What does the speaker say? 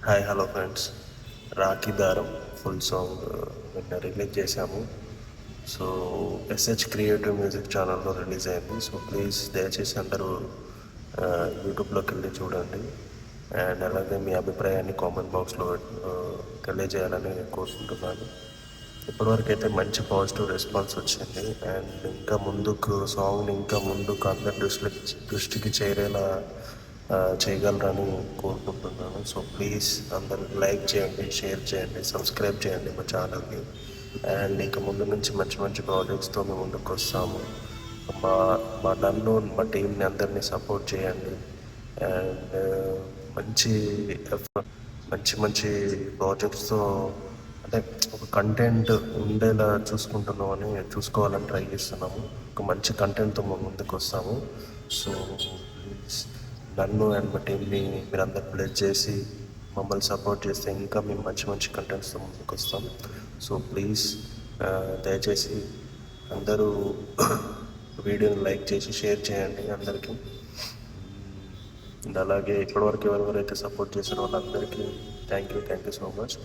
Hi hello friends, Rakhi దారం full song నిన్న release చేశాము. సో ఎస్హెచ్ క్రియేటివ్ మ్యూజిక్ ఛానల్లో రిలీజ్ అయింది. సో ప్లీజ్ దయచేసి అందరూ యూట్యూబ్లోకి వెళ్ళి చూడండి. అండ్ అలాగే మీ అభిప్రాయాన్ని కామెంట్ బాక్స్లో తెలియజేయాలని కోరుకుంటున్నాను. ఇప్పటివరకు అయితే మంచి పాజిటివ్ రెస్పాన్స్ వచ్చింది. అండ్ ఇంకా ముందుకు సాంగ్ని ఇంకా ముందుకు అందరి దృష్టికి చేరేలా చేయగలరని కోరుకుంటున్నాను. సో ప్లీజ్ అందరూ లైక్ చేయండి, షేర్ చేయండి, సబ్స్క్రైబ్ చేయండి మా ఛానల్ని. అండ్ ఇక ముందు నుంచి మంచి మంచి ప్రాజెక్ట్స్తో మేము ముందుకు వస్తాము. మా మా నన్ను మా టీంని అందరినీ సపోర్ట్ చేయండి. అండ్ మంచి మంచి మంచి ప్రాజెక్ట్స్తో అంటే ఒక కంటెంట్ ఉండేలా చూసుకోవాలని ట్రై చేస్తున్నాము. ఒక మంచి కంటెంట్తో మేము ముందుకు వస్తాము. సో ప్లీజ్ నన్ను అండ్ మా టీంని మీరందరూ బ్లెస్ చేసి మమ్మల్ని సపోర్ట్ చేస్తే ఇంకా మేము మంచి మంచి కంటెంట్స్తో ముందుకు వస్తాం. సో ప్లీజ్ దయచేసి అందరూ వీడియోని లైక్ చేసి షేర్ చేయండి అందరికీ. అండ్ అలాగే ఇప్పటివరకు ఎవరెవరైతే సపోర్ట్ చేశారో వాళ్ళందరికీ థ్యాంక్ యూ సో మచ్.